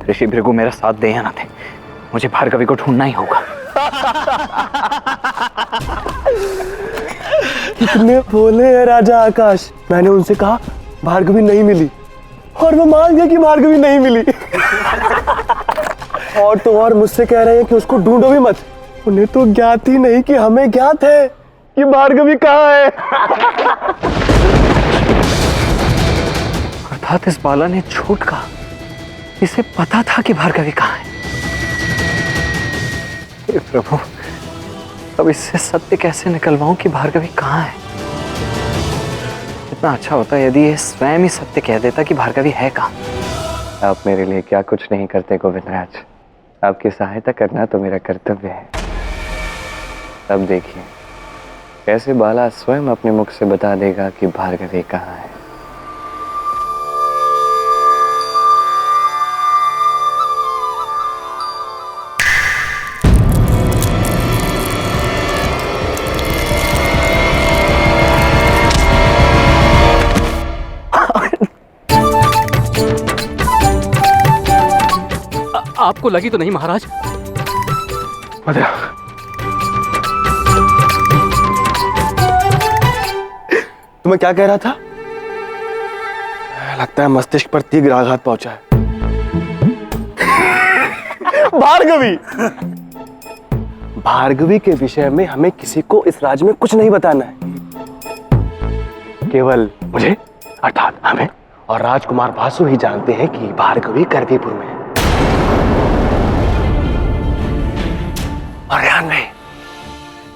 ऋषि भृगु मेरा साथ दे या ना दे, मुझे भार्गवी को ढूंढना ही होगा। कितने भोले हैं राजा आकाश। मैंने उनसे कहा भार्गवी नहीं मिली और वो मान गए कि भार्गवी नहीं मिली। और तो और मुझसे कह रहे हैं कि उसको ढूंढो भी मत। उन्हें तो ज्ञात ही नहीं कि हमें ज्ञात है कि भार्गवी कहाँ है। अर्थात इस बाला ने झूठ कहा, इसे पता था कि भार्गवी कहाँ है। हे प्रभु, अब इससे सत्य कैसे निकलवाऊं कि भार्गवी कहाँ है। इतना अच्छा होता यदि ये स्वयं ही सत्य कह देता कि भार्गवी है कहाँ। आप मेरे लिए क्या कुछ नहीं करते गोविंदराज, आपकी सहायता करना तो मेरा कर्तव्य है। अब देखिए कैसे बाला स्वयं अपने मुख से बता देगा कि भार्गवी कहाँ है। आपको लगी तो नहीं महाराज? तो मैं क्या कह रहा था? लगता है मस्तिष्क पर तीव्र आघात पहुंचा है। भार्गवी, भार्गवी के विषय में हमें किसी को इस राज्य में कुछ नहीं बताना है। केवल मुझे अर्थात हमें और राजकुमार भासु ही जानते हैं कि भार्गवी करवीपुर में है। और ध्यान में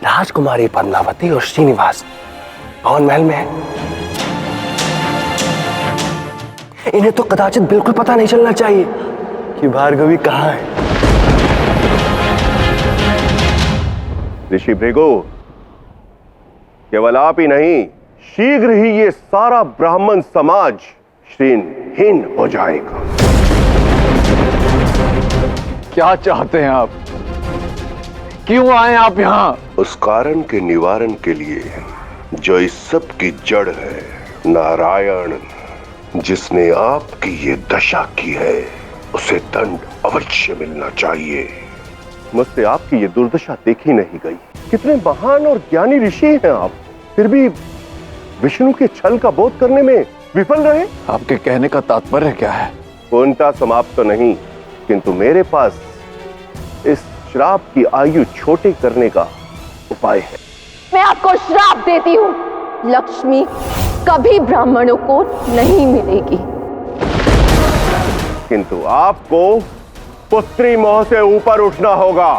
राजकुमारी पद्मावती और श्रीनिवास भवन महल में है। इन्हें तो कदाचित बिल्कुल पता नहीं चलना चाहिए कि भार्गवी कहाँ है। ऋषि भृगु, केवल आप ही नहीं, शीघ्र ही ये सारा ब्राह्मण समाज श्रीहीन हो जाएगा। क्या चाहते हैं आप? क्यों आए आप यहाँ? उस कारण के निवारण के लिए जो इस सब की जड़ है, नारायण, जिसने आपकी ये दशा की है, उसे दंड अवश्य मिलना चाहिए। मुझसे आपकी ये दुर्दशा देखी नहीं गई। कितने महान और ज्ञानी ऋषि हैं आप, फिर भी विष्णु के छल का बोध करने में विफल रहे। आपके कहने का तात्पर्य क्या है? पूर्णता समाप्त तो नहीं, किंतु मेरे पास इस श्राप की आयु छोटी करने का उपाय है। मैं आपको श्राप देती हूँ, लक्ष्मी कभी ब्राह्मणों को नहीं मिलेगी। किंतु आपको पुत्री मोह से ऊपर उठना होगा,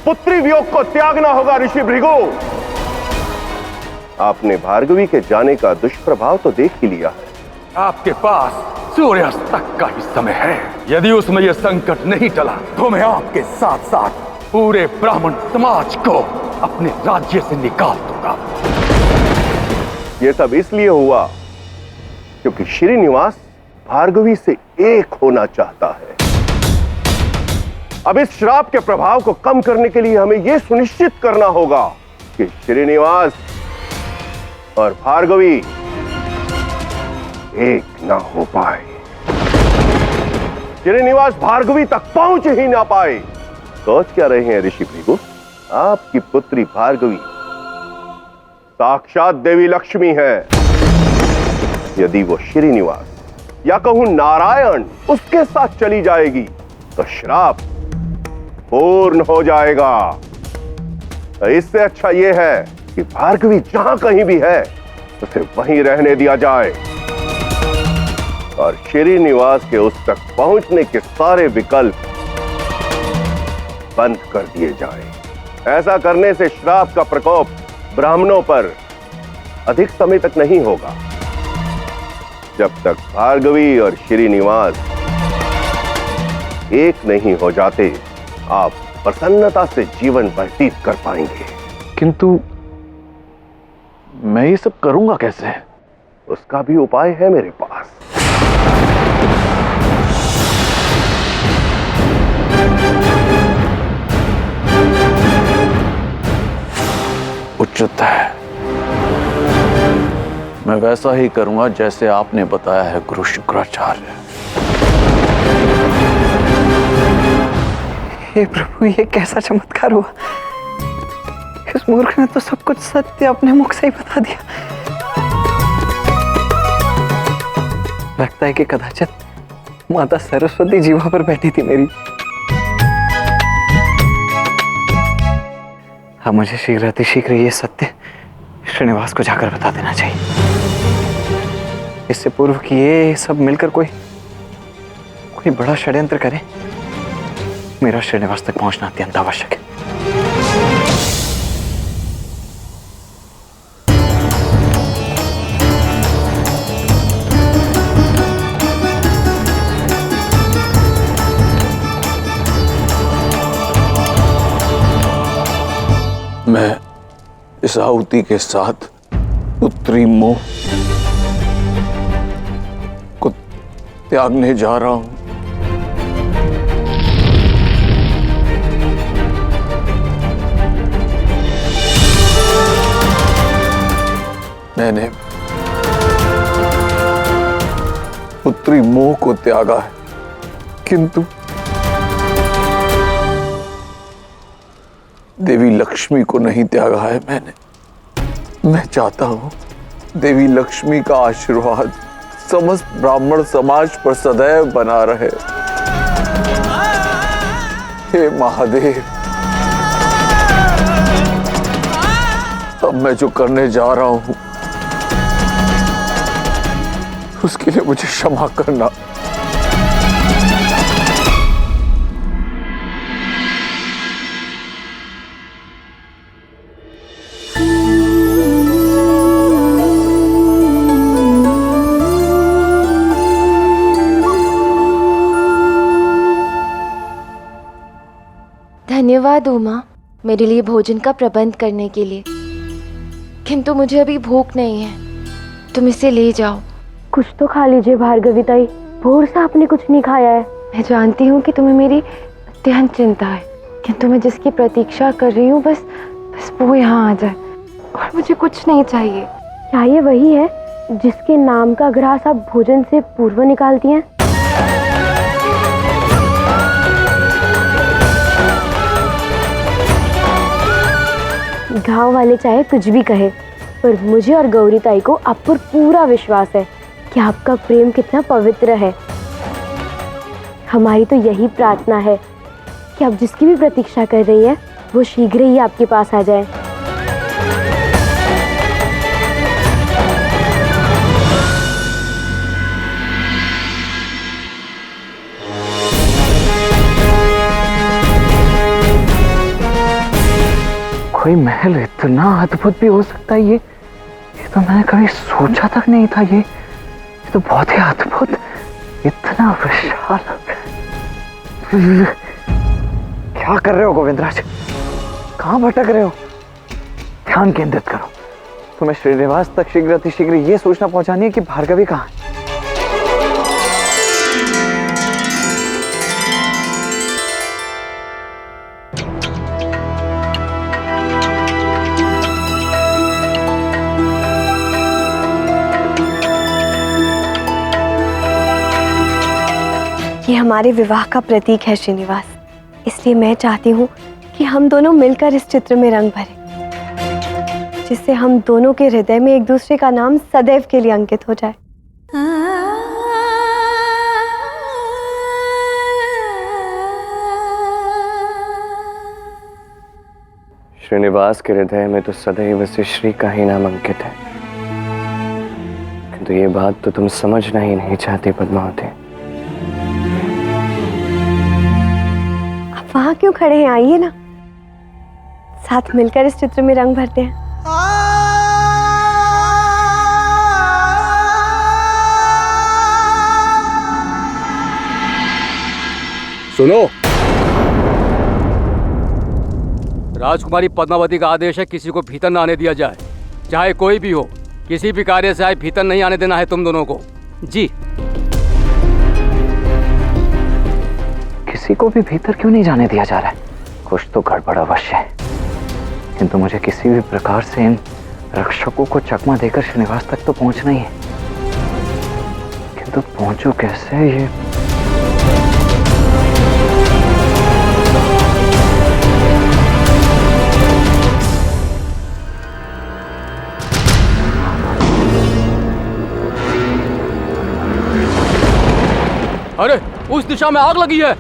पुत्री वियोग को त्यागना होगा। ऋषि भृगु, आपने भार्गवी के जाने का दुष्प्रभाव तो देख ही लिया है। आपके पास सूर्यास्त तक का ही समय है। यदि उसमें यह संकट नहीं टला तो मैं आपके साथ साथ पूरे ब्राह्मण समाज को अपने राज्य से निकाल दूंगा। यह सब इसलिए हुआ क्योंकि श्रीनिवास भार्गवी से एक होना चाहता है। अब इस श्राप के प्रभाव को कम करने के लिए हमें यह सुनिश्चित करना होगा कि श्रीनिवास और भार्गवी एक ना हो पाए, श्रीनिवास भार्गवी तक पहुंच ही ना पाए। सोच क्या रहे हैं ऋषि भृगु? आपकी पुत्री भार्गवी साक्षात देवी लक्ष्मी है। यदि वो श्रीनिवास या कहूं नारायण उसके साथ चली जाएगी तो श्राप पूर्ण हो जाएगा। तो इससे अच्छा यह है कि भार्गवी जहां कहीं भी है उसे वहीं रहने दिया जाए और श्रीनिवास के उस तक पहुंचने के सारे विकल्प बंद कर दिए जाएं। ऐसा करने से श्राप का प्रकोप ब्राह्मणों पर अधिक समय तक नहीं होगा। जब तक भार्गवी और श्रीनिवास एक नहीं हो जाते, आप प्रसन्नता से जीवन व्यतीत कर पाएंगे। किंतु मैं ये सब करूंगा कैसे? उसका भी उपाय है मेरे पास। उचित है, मैं वैसा ही करूंगा जैसे आपने बताया है गुरु शुक्राचार्य। हे प्रभु, ये कैसा चमत्कार हुआ। इस मूर्ख ने तो सब कुछ सत्य अपने मुख से ही बता दिया। लगता है कि कदाचित माता सरस्वती जीवा पर बैठी थी मेरी। अब मुझे शीघ्र ये सत्य श्रीनिवास को जाकर बता देना चाहिए, इससे पूर्व कि ये सब मिलकर कोई बड़ा षड्यंत्र करे। मेरा श्रीनिवास तक पहुंचना अत्यंत आवश्यक है। मैं इस आहुति के साथ पुत्री मोह को त्यागने जा रहा हूं। मैंने पुत्री मोह को त्यागा है, किंतु देवी लक्ष्मी को नहीं त्यागा है मैंने। मैं चाहता हूं देवी लक्ष्मी का आशीर्वाद समस्त ब्राह्मण समाज पर सदैव बना रहे। हे महादेव, अब मैं जो करने जा रहा हूं उसके लिए मुझे क्षमा करना। धन्यवाद उमा, मेरे लिए भोजन का प्रबंध करने के लिए, किंतु मुझे अभी भूख नहीं है। तुम इसे ले जाओ। कुछ तो खा लीजिए भार्गवी ताई, भोर से आपने कुछ नहीं खाया है। मैं जानती हूँ कि तुम्हें मेरी अत्यंत चिंता है, किंतु मैं जिसकी प्रतीक्षा कर रही हूँ बस वो यहाँ आ जाए और मुझे कुछ नहीं चाहिए। क्या ये वही है जिसके नाम का ग्रास आप भोजन से पूर्व निकालती हैं? गांव वाले चाहे कुछ भी कहे, पर मुझे और गौरी ताई को आप पर पूरा विश्वास है कि आपका प्रेम कितना पवित्र है। हमारी तो यही प्रार्थना है कि आप जिसकी भी प्रतीक्षा कर रही हैं वो शीघ्र ही आपके पास आ जाए। कोई महल इतना अद्भुत भी हो सकता है, ये तो मैंने कभी सोचा तक नहीं था। ये तो बहुत ही अद्भुत, इतना विशाल। क्या कर रहे हो गोविंदराज? कहाँ भटक रहे हो? ध्यान केंद्रित करो। तुम्हें श्रीनिवास तक शीघ्र ये सूचना पहुंचानी है कि भार्गवी कहाँ है। ये हमारे विवाह का प्रतीक है श्रीनिवास, इसलिए मैं चाहती हूँ कि हम दोनों मिलकर इस चित्र में रंग भरें, जिससे हम दोनों के हृदय में एक दूसरे का नाम सदैव के लिए अंकित हो जाए। श्रीनिवास के हृदय में तो सदैव से श्री का ही नाम अंकित है, किंतु ये बात तो तुम समझना ही नहीं चाहती पद्मावती। वहां क्यों खड़े हैं? आइए ना, साथ मिलकर इस चित्र में रंग भरते हैं। सुनो, राजकुमारी पद्मावती का आदेश है किसी को भीतर न आने दिया जाए, चाहे कोई भी हो। किसी भी कार्य से आए भीतर नहीं आने देना है तुम दोनों को। जी। किसी को भी भीतर क्यों नहीं जाने दिया जा रहा है? कुछ तो गड़बड़ अवश्य है, किंतु मुझे किसी भी प्रकार से इन रक्षकों को चकमा देकर श्रीनिवास तक तो पहुंचना ही है। किंतु पहुंचूं कैसे? ये उस दिशा में आग लगी है।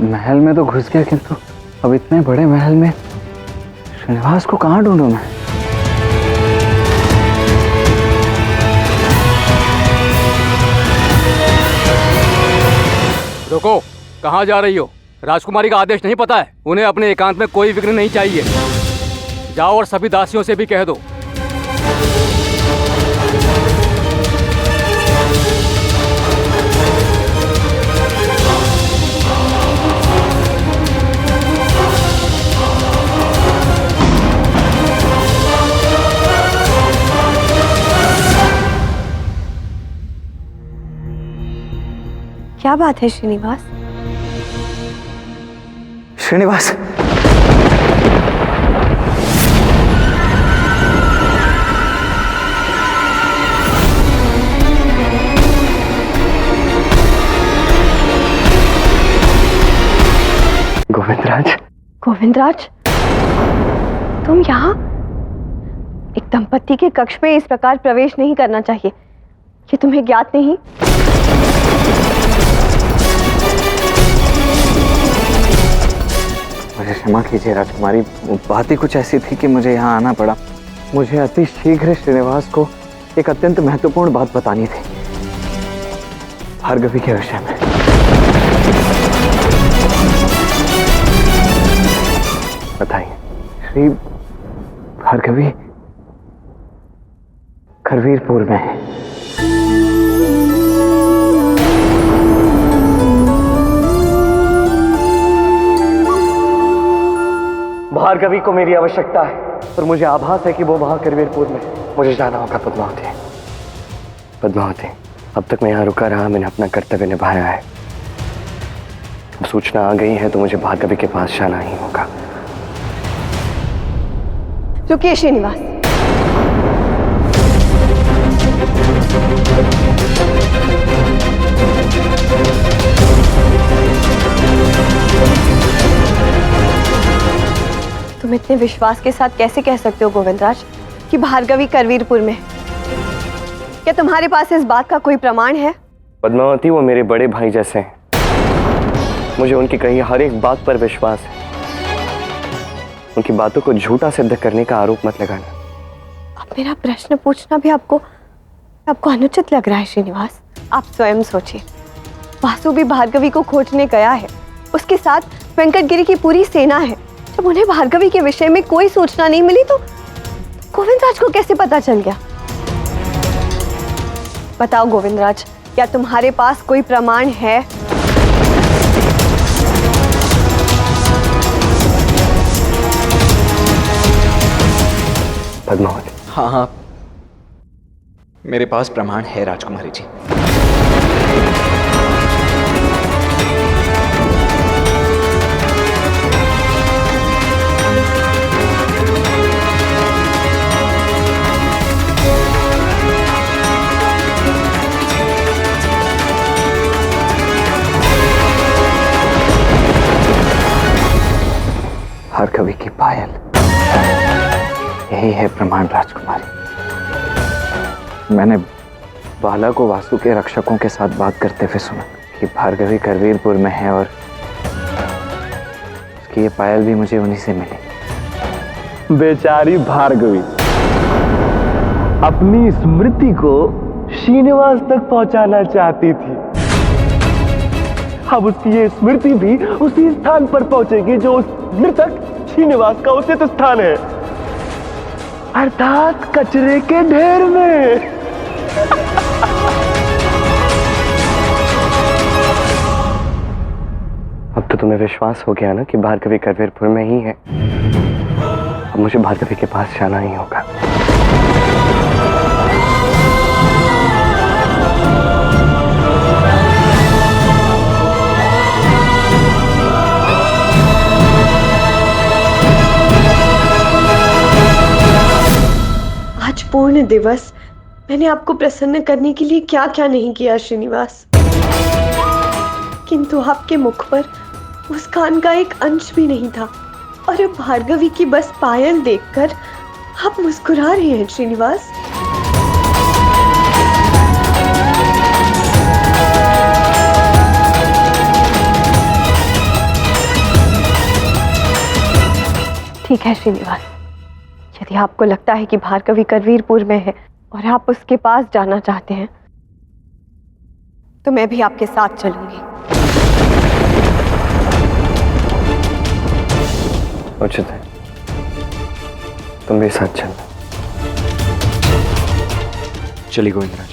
महल में तो घुस गया, किंतु अब इतने बड़े महल में श्रीनिवास को कहाँ ढूंढूं मैं? रुको, कहाँ जा रही हो? राजकुमारी का आदेश नहीं पता है? उन्हें अपने एकांत में कोई विघ्न नहीं चाहिए। जाओ और सभी दासियों से भी कह दो। क्या बात है श्रीनिवास? श्रीनिवास, गोविंदराज। गोविंदराज, तुम यहाँ? एक दंपति के कक्ष में इस प्रकार प्रवेश नहीं करना चाहिए। ये तुम्हें ज्ञात नहीं? मुझे क्षमा कीजिए राजकुमारी, बात ही कुछ ऐसी थी कि मुझे यहाँ आना पड़ा। मुझे अति शीघ्र श्रीनिवास को एक अत्यंत महत्वपूर्ण बात बतानी थी, भार्गवी के विषय में। बताइए, श्री भार्गवी करवीरपुर में है। भार्गवी को मेरी आवश्यकता है और मुझे आभास है कि वो वहां करवीरपुर में। मुझे जाना होगा पद्मावती। पद्मावती, अब तक मैं यहाँ रुका रहा, मैंने अपना कर्तव्य निभाया है। अब सूचना आ गई है तो मुझे भार्गवी के पास जाना ही होगा। रुकिए श्रीनिवास। तुम इतने विश्वास के साथ कैसे कह सकते हो गोविंदराज कि भार्गवी करवीरपुर में है? क्या तुम्हारे पास इस बात का कोई प्रमाण है? पद्मावती, वो मेरे बड़े भाई जैसे हैं। मुझे उनकी कही हर एक बात पर विश्वास है। उनकी बातों को झूठा सिद्ध करने का आरोप मत लगाना। अब मेरा प्रश्न पूछना भी आपको अनुचित लग रहा है श्रीनिवास। आप स्वयं सोचिए, वासु भी भार्गवी को खोजने गया है। उसके साथ वेंकटगिरी की पूरी सेना है। जब उन्हें भार्गवी के विषय में कोई सूचना नहीं मिली तो गोविंदराज को कैसे पता चल गया? बताओ गोविंदराज, क्या तुम्हारे पास कोई प्रमाण है? पद्मावती, हाँ, मेरे पास प्रमाण है राजकुमारी जी। भार्गवी की पायल, यही है प्रमाण राजकुमारी। मैंने बाला को वासु के रक्षकों के साथ बात करते हुए सुना कि भार्गवी करवीरपुर में है और उसकी ये पायल भी मुझे उन्हीं से मिली। बेचारी भार्गवी अपनी स्मृति को श्रीनिवास तक पहुंचाना चाहती थी। अब उसकी ये स्मृति भी उसी स्थान पर पहुंचेगी जो उस मृतक श्रीनिवास का उचित स्थान है, अर्थात कचरे के ढेर में। अब तो तुम्हें विश्वास हो गया ना कि भार्गवी करवीरपुर में ही है। अब मुझे भार्गवी के पास जाना ही होगा। आज पूर्ण दिवस मैंने आपको प्रसन्न करने के लिए क्या क्या नहीं किया श्रीनिवास, किंतु आपके मुख पर मुस्कान का एक अंश भी नहीं था और अब भार्गवी की बस पायल देखकर आप मुस्कुरा रहे हैं श्रीनिवास। ठीक है श्रीनिवास, यदि आपको लगता है कि भार्गवी करवीरपुर में है और आप उसके पास जाना चाहते हैं तो मैं भी आपके साथ चलूंगी। उचित है, तुम भी साथ चलना। चलिए गोविंदराज।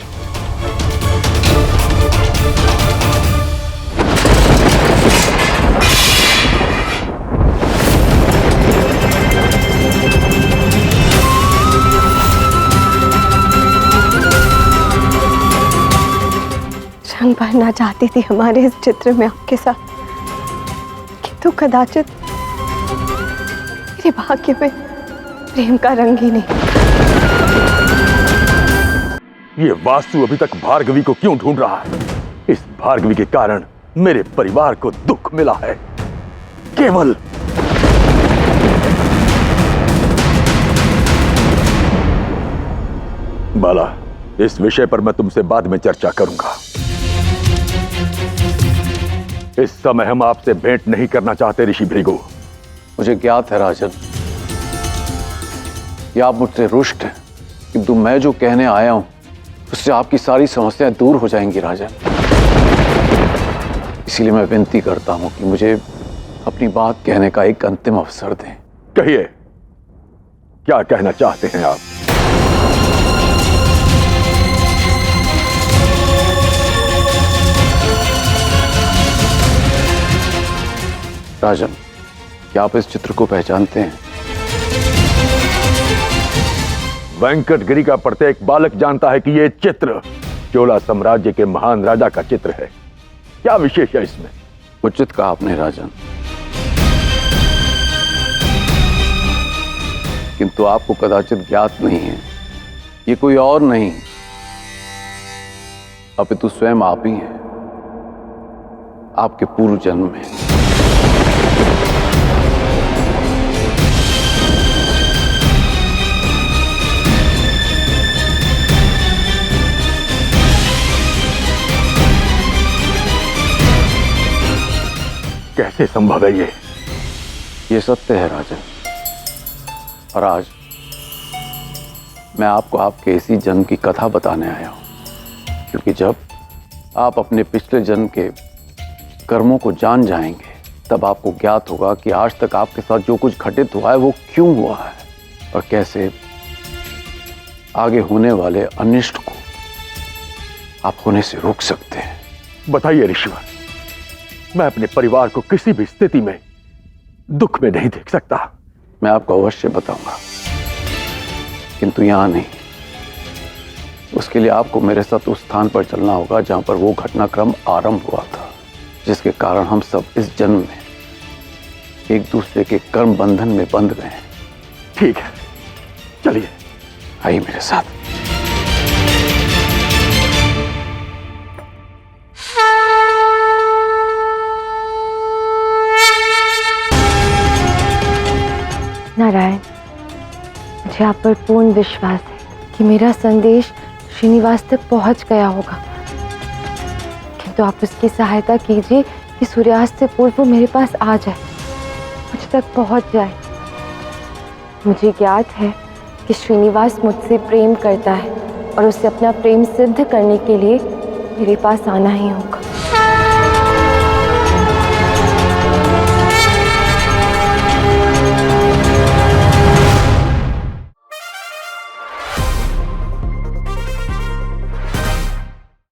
क्षण भरना चाहती थी हमारे इस चित्र में आपके साथ, किंतु कदाचित मेरे भाग्य में प्रेम का रंग ही नहीं। ये वासु अभी तक भार्गवी को क्यों ढूंढ रहा है? इस भार्गवी के कारण मेरे परिवार को दुख मिला है। केवल बाला, इस विषय पर मैं तुमसे बाद में चर्चा करूंगा। इस समय हम आपसे भेंट नहीं करना चाहते ऋषि भृगु। मुझे ज्ञात है राजन कि आप मुझसे रुष्ट हैं, किंतु मैं जो कहने आया हूं उससे आपकी सारी समस्याएं दूर हो जाएंगी राजन। इसीलिए मैं विनती करता हूं कि मुझे अपनी बात कहने का एक अंतिम अवसर दें। कहिए, क्या कहना चाहते हैं आप? राजन, क्या आप इस चित्र को पहचानते हैं? वेंकटगिरी का प्रत्येक बालक जानता है कि यह चित्र चोला साम्राज्य के महान राजा का चित्र है। क्या विशेष है इसमें? उचित कहा आपने राजन, किंतु आपको कदाचित ज्ञात नहीं है, ये कोई और नहीं अपितु स्वयं आप ही हैं, आपके पूर्व जन्म में। कैसे संभव है ये सत्य है राजन। और आज मैं आपको आपके इसी जन्म की कथा बताने आया हूं, क्योंकि जब आप अपने पिछले जन्म के कर्मों को जान जाएंगे तब आपको ज्ञात होगा कि आज तक आपके साथ जो कुछ घटित हुआ है वो क्यों हुआ है और कैसे आगे होने वाले अनिष्ट को आप होने से रोक सकते हैं। बताइए ऋषिवर, मैं अपने परिवार को किसी भी स्थिति में दुख में नहीं देख सकता। मैं आपको अवश्य बताऊंगा, किंतु यहां नहीं। उसके लिए आपको मेरे साथ उस स्थान पर चलना होगा जहां पर वो घटनाक्रम आरंभ हुआ था, जिसके कारण हम सब इस जन्म में एक दूसरे के कर्म बंधन में बंध गए हैं। ठीक है, चलिए, आइए मेरे साथ। नारायण, मुझे आप पर पूर्ण विश्वास है कि मेरा संदेश श्रीनिवास तक पहुंच गया होगा, किंतु आप उसकी सहायता कीजिए कि सूर्यास्त से पूर्व वो मेरे पास आ जाए, मुझ तक पहुंच जाए। मुझे ज्ञात है कि श्रीनिवास मुझसे प्रेम करता है और उसे अपना प्रेम सिद्ध करने के लिए मेरे पास आना ही होगा।